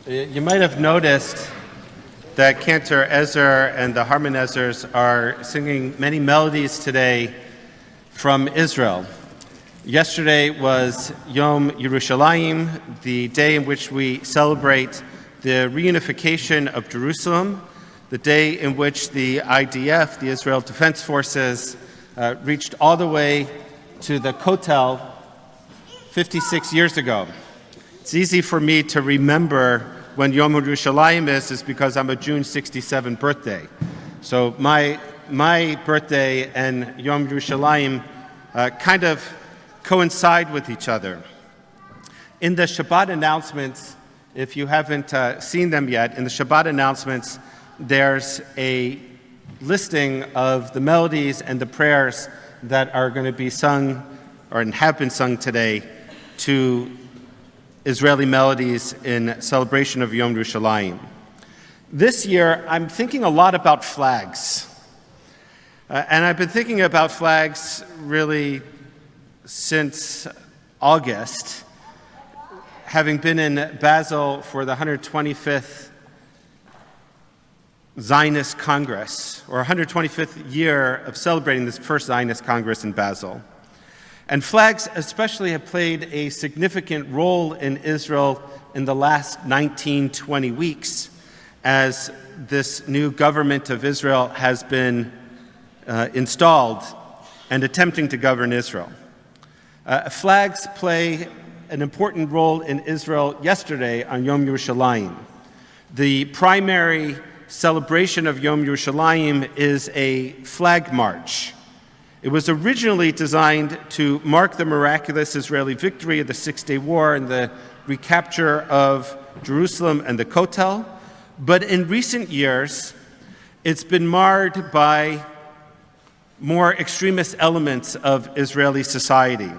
You might have noticed that Cantor Ezer and the Harmonizers are singing many melodies today from Israel. Yesterday was Yom Yerushalayim, the day in which we celebrate the reunification of Jerusalem, the day in which the IDF, the Israel Defense Forces, reached all the way to the Kotel 56 years ago. It's easy for me to remember when Yom Yerushalayim is because I'm a June 67 birthday. So my birthday and Yom Yerushalayim kind of coincide with each other. In the Shabbat announcements, if you haven't seen them yet, in the Shabbat announcements, there's a listing of the melodies and the prayers that are going to be sung or have been sung today to Israeli melodies in celebration of Yom Yerushalayim. This year, I'm thinking a lot about flags. And I've been thinking about flags really since August, having been in Basel for the 125th Zionist Congress, or 125th year of celebrating this first Zionist Congress in Basel. And flags especially have played a significant role in Israel in the last 19-20 weeks as this new government of Israel has been installed and attempting to govern Israel. Flags play an important role in Israel yesterday on Yom Yerushalayim. The primary celebration of Yom Yerushalayim is a flag march. It was originally designed to mark the miraculous Israeli victory of the Six-Day War and the recapture of Jerusalem and the Kotel, but in recent years, it's been marred by more extremist elements of Israeli society.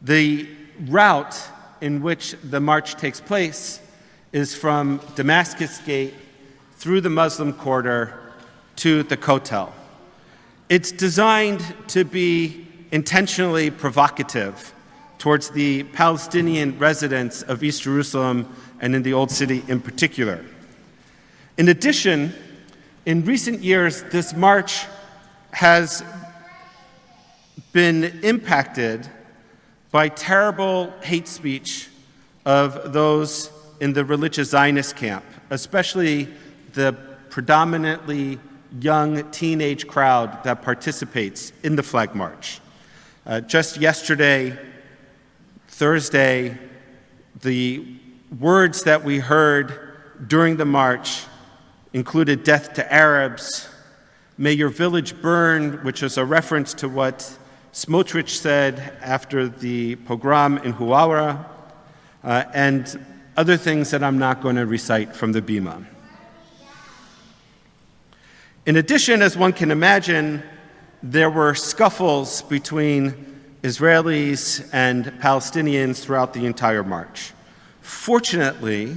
The route in which the march takes place is from Damascus Gate through the Muslim quarter to the Kotel. It's designed to be intentionally provocative towards the Palestinian residents of East Jerusalem and in the Old City in particular. In addition, in recent years, this march has been impacted by terrible hate speech of those in the religious Zionist camp, especially the predominantly young teenage crowd that participates in the flag march. Just yesterday, Thursday, the words that we heard during the march included "death to Arabs," "may your village burn," which is a reference to what Smotrich said after the pogrom in Huwara, and other things that I'm not going to recite from the Bima. In addition, as one can imagine, there were scuffles between Israelis and Palestinians throughout the entire march. Fortunately,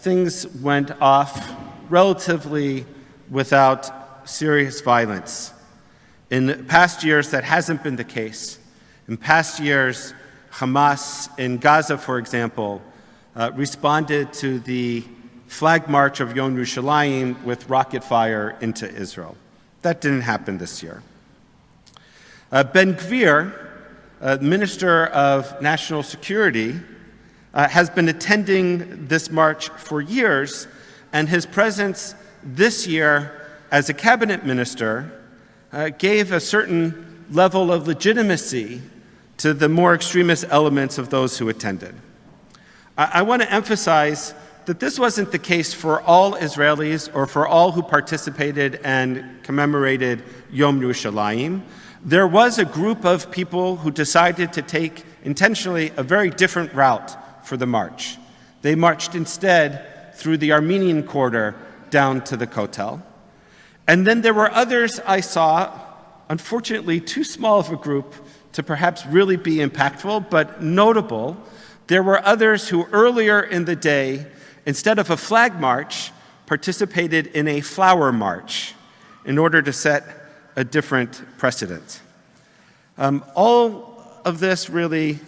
things went off relatively without serious violence. In past years, that hasn't been the case. In past years, Hamas in Gaza, for example, responded to the flag march of Yom Yerushalayim with rocket fire into Israel. That didn't happen this year. Ben Gvir, Minister of National Security, has been attending this march for years, and his presence this year as a cabinet minister gave a certain level of legitimacy to the more extremist elements of those who attended. I want to emphasize that this wasn't the case for all Israelis or for all who participated and commemorated Yom Yerushalayim. There was a group of people who decided to take intentionally a very different route for the march. They marched instead through the Armenian quarter down to the Kotel. And then there were others I saw, unfortunately too small of a group to perhaps really be impactful, but notable. There were others who earlier in the day, instead of a flag march, participated in a flower march in order to set a different precedent. All of this really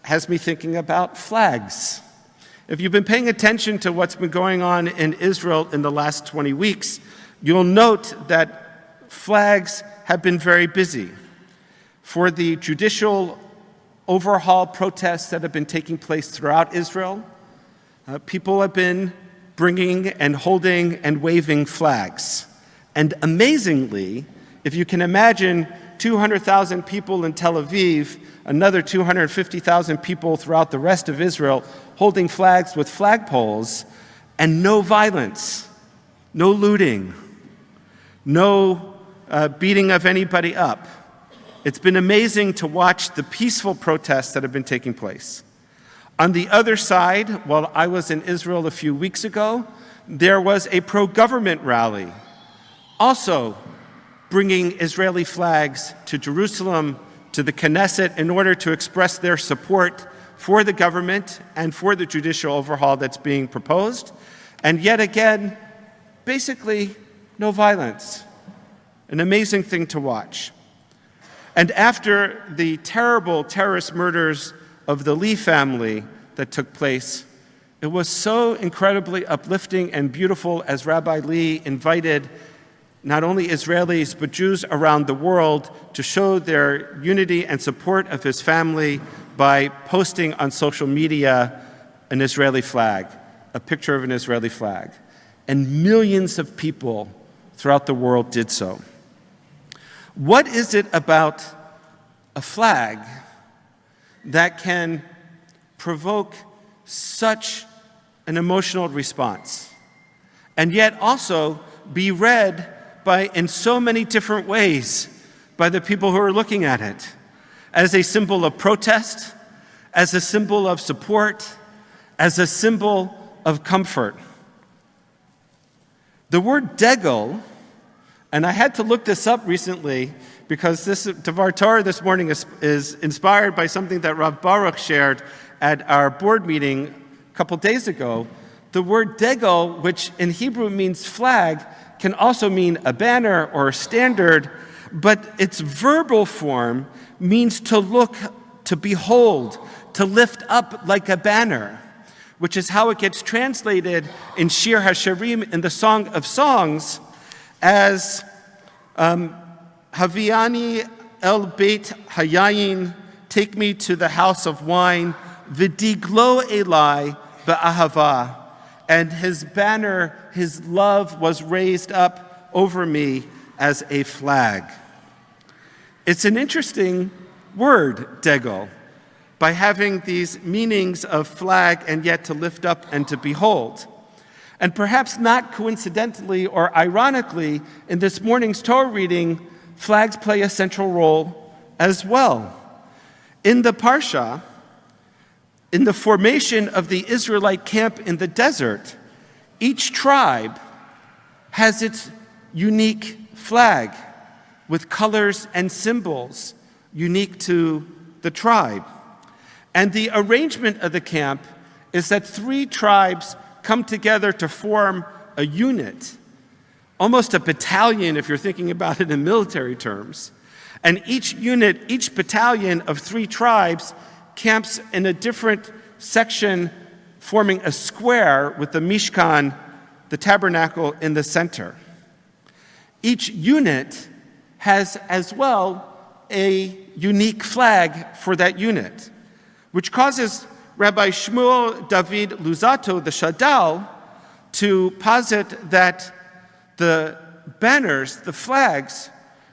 has me thinking about flags. If you've been paying attention to what's been going on in Israel in the last 20 weeks, you'll note that flags have been very busy. For the judicial overhaul protests that have been taking place throughout Israel, people have been bringing and holding and waving flags. And amazingly, if you can imagine 200,000 people in Tel Aviv, another 250,000 people throughout the rest of Israel holding flags with flagpoles, and no violence, no looting, no beating of anybody up. It's been amazing to watch the peaceful protests that have been taking place. On the other side, while I was in Israel a few weeks ago, there was a pro-government rally, also bringing Israeli flags to Jerusalem, to the Knesset, in order to express their support for the government and for the judicial overhaul that's being proposed. And yet again, basically, no violence. An amazing thing to watch. And after the terrible terrorist murders of the Lee family that took place, it was so incredibly uplifting and beautiful as Rabbi Lee invited not only Israelis but Jews around the world to show their unity and support of his family by posting on social media an Israeli flag, a picture of an Israeli flag. And millions of people throughout the world did so. What is it about a flag that can provoke such an emotional response, and yet also be read in so many different ways by the people who are looking at it, as a symbol of protest, as a symbol of support, as a symbol of comfort? The word degel, and I had to look this up recently because this Devar Torah this morning is inspired by something that Rav Baruch shared at our board meeting a couple days ago. The word degel, which in Hebrew means flag, can also mean a banner or a standard, but its verbal form means to look, to behold, to lift up like a banner, which is how it gets translated in Shir HaShirim, in the Song of Songs, as Haviani el Beit Hayayin, take me to the house of wine, V'diglo Elai ba'ahava, and his banner, his love, was raised up over me as a flag. It's an interesting word, degel, by having these meanings of flag and yet to lift up and to behold. And perhaps not coincidentally or ironically, in this morning's Torah reading, flags play a central role as well. In the Parsha, in the formation of the Israelite camp in the desert, each tribe has its unique flag with colors and symbols unique to the tribe. And the arrangement of the camp is that 3 tribes come together to form a unit, almost a battalion if you're thinking about it in military terms. And each unit, each battalion of 3 tribes camps in a different section, forming a square with the Mishkan, the tabernacle, in the center. Each unit has as well a unique flag for that unit, which causes Rabbi Shmuel David Luzzatto, the Shadal, to posit that the banners, the flags,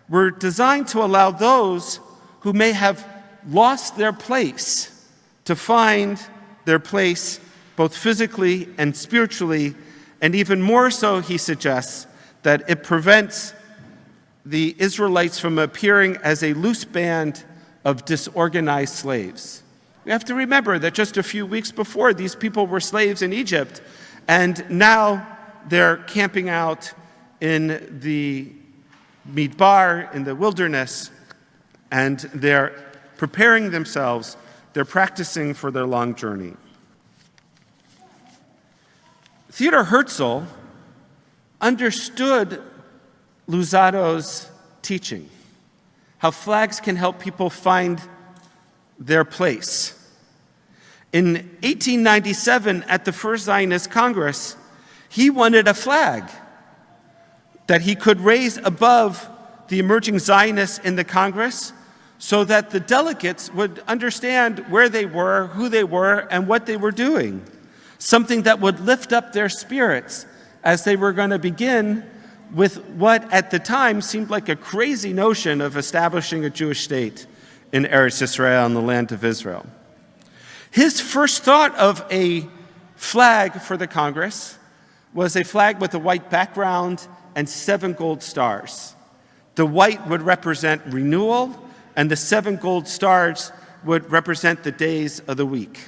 were designed to allow those who may have lost their place to find their place both physically and spiritually, and even more so, he suggests, that it prevents the Israelites from appearing as a loose band of disorganized slaves. We have to remember that just a few weeks before, these people were slaves in Egypt, and now they're camping out in the Midbar, in the wilderness, and they're preparing themselves, they're practicing for their long journey. Theodor Herzl understood Luzzatto's teaching, how flags can help people find their place. In 1897, at the First Zionist Congress, he wanted a flag that he could raise above the emerging Zionists in the Congress so that the delegates would understand where they were, who they were, and what they were doing. Something that would lift up their spirits as they were going to begin with what at the time seemed like a crazy notion of establishing a Jewish state in Eretz Israel, in the land of Israel. His first thought of a flag for the Congress was a flag with a white background and 7 gold stars. The white would represent renewal, and the 7 gold stars would represent the days of the week.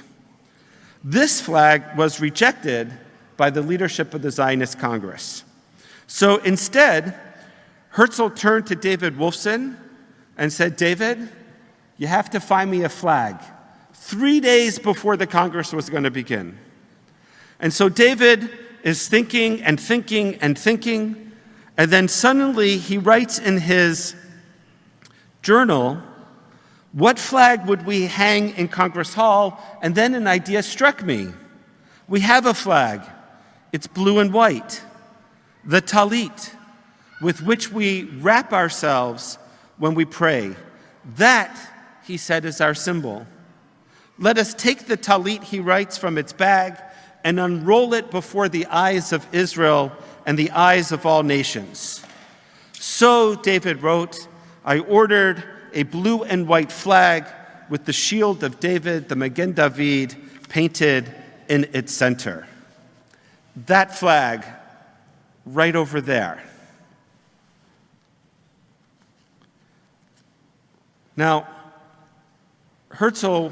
This flag was rejected by the leadership of the Zionist Congress. So instead, Herzl turned to David Wolfson and said, "David, you have to find me a flag," 3 days before the Congress was going to begin. And so David is thinking and thinking and thinking, and then suddenly he writes in his journal, "What flag would we hang in Congress Hall?" And then an idea struck me. We have a flag. It's blue and white. The talit, with which we wrap ourselves when we pray. That, he said, is our symbol. Let us take the talit, he writes, from its bag and unroll it before the eyes of Israel and the eyes of all nations. So, David wrote, I ordered a blue and white flag with the shield of David, the Magen David, painted in its center. That flag right over there. Now, Herzl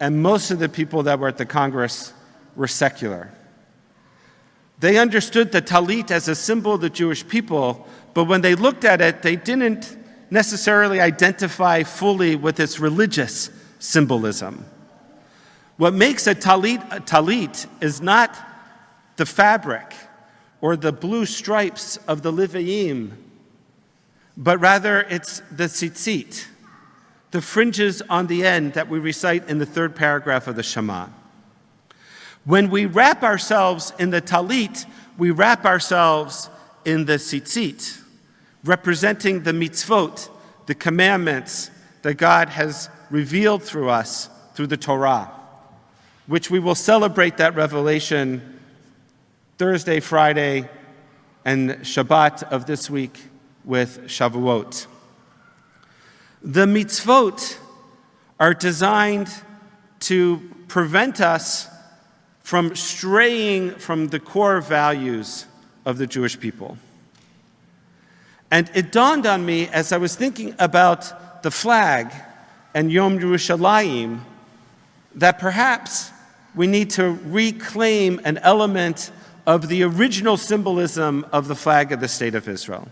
and most of the people that were at the Congress were secular. They understood the talit as a symbol of the Jewish people, but when they looked at it, they didn't necessarily identify fully with its religious symbolism. What makes a talit is not the fabric or the blue stripes of the Leviim, but rather it's the tzitzit, the fringes on the end that we recite in the 3rd paragraph of the Shema. When we wrap ourselves in the talit, we wrap ourselves in the tzitzit, representing the mitzvot, the commandments that God has revealed through us through the Torah, which we will celebrate that revelation Thursday, Friday, and Shabbat of this week with Shavuot. The mitzvot are designed to prevent us from straying from the core values of the Jewish people. And it dawned on me as I was thinking about the flag and Yom Yerushalayim that perhaps we need to reclaim an element of the original symbolism of the flag of the State of Israel.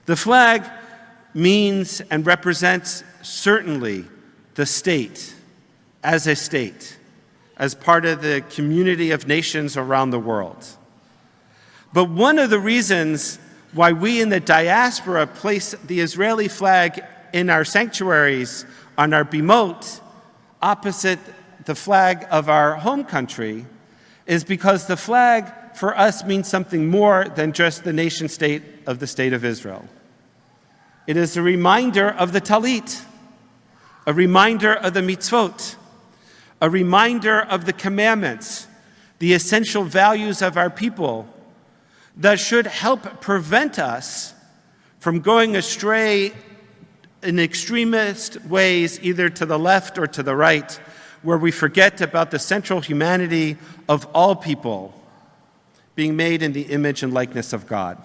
The flag means and represents certainly the state, as part of the community of nations around the world. But one of the reasons why we in the diaspora place the Israeli flag in our sanctuaries, on our bimot, opposite the flag of our home country, is because the flag for us means something more than just the nation state of the State of Israel. It is a reminder of the talit, a reminder of the mitzvot, a reminder of the commandments, the essential values of our people that should help prevent us from going astray in extremist ways, either to the left or to the right, where we forget about the central humanity of all people being made in the image and likeness of God.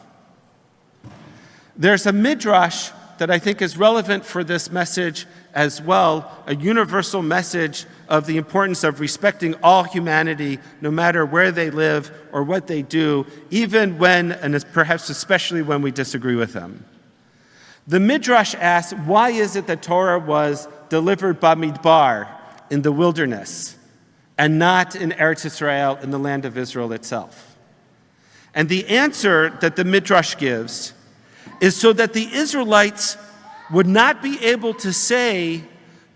There's a midrash that I think is relevant for this message as well, a universal message of the importance of respecting all humanity, no matter where they live or what they do, even when, and perhaps especially when we disagree with them. The midrash asks, why is it that Torah was delivered Bamidbar, in the wilderness, and not in Eretz Israel, in the land of Israel itself? And the answer that the Midrash gives is so that the Israelites would not be able to say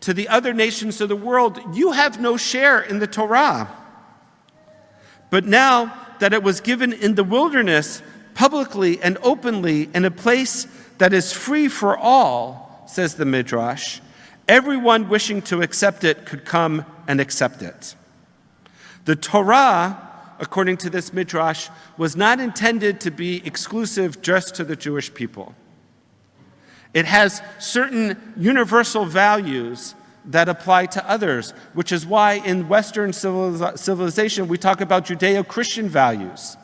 to the other nations of the world, you have no share in the Torah. But now that it was given in the wilderness, publicly and openly, in a place that is free for all, says the Midrash, everyone wishing to accept it could come and accept it. The Torah, according to this Midrash, was not intended to be exclusive just to the Jewish people. It has certain universal values that apply to others, which is why in Western civilization we talk about Judeo-Christian values.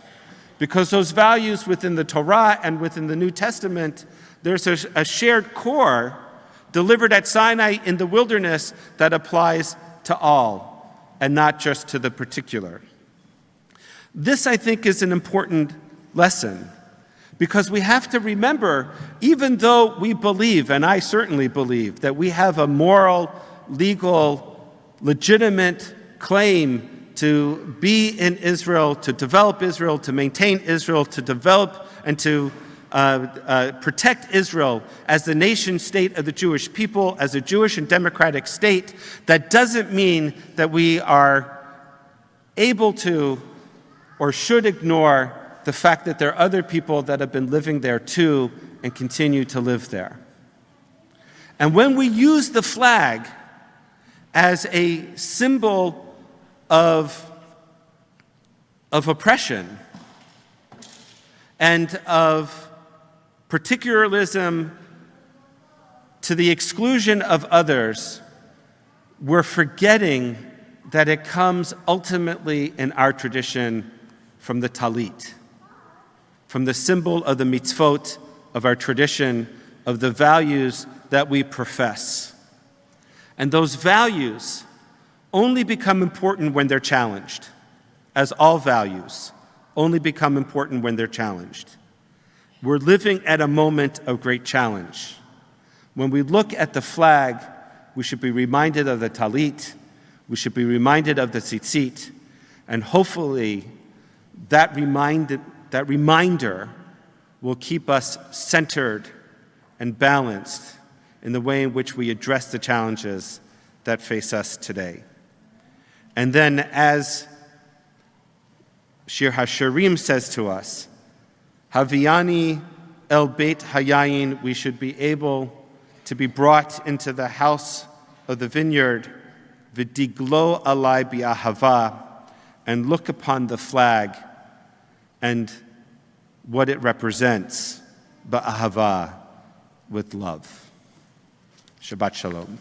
Because those values within the Torah and within the New Testament, there's a shared core delivered at Sinai in the wilderness that applies to all and not just to the particular. This, I think, is an important lesson, because we have to remember, even though we believe, and I certainly believe, that we have a moral, legal, legitimate claim to be in Israel, to develop Israel, to maintain Israel, to develop and to protect Israel as the nation state of the Jewish people, as a Jewish and democratic state, that doesn't mean that we are able to or should ignore the fact that there are other people that have been living there too and continue to live there. And when we use the flag as a symbol of oppression and of particularism to the exclusion of others, we're forgetting that it comes ultimately in our tradition from the talit, from the symbol of the mitzvot of our tradition, of the values that we profess. And those values only become important when they're challenged, as all values only become important when they're challenged. We're living at a moment of great challenge. When we look at the flag, we should be reminded of the talit, we should be reminded of the tzitzit, and hopefully that reminder will keep us centered and balanced in the way in which we address the challenges that face us today. And then, as Shir HaShirim says to us, Haviani el Beit Hayayin, we should be able to be brought into the house of the vineyard, V'diglo alai bi'ahava, and look upon the flag and what it represents, ba'ahava, with love. Shabbat Shalom.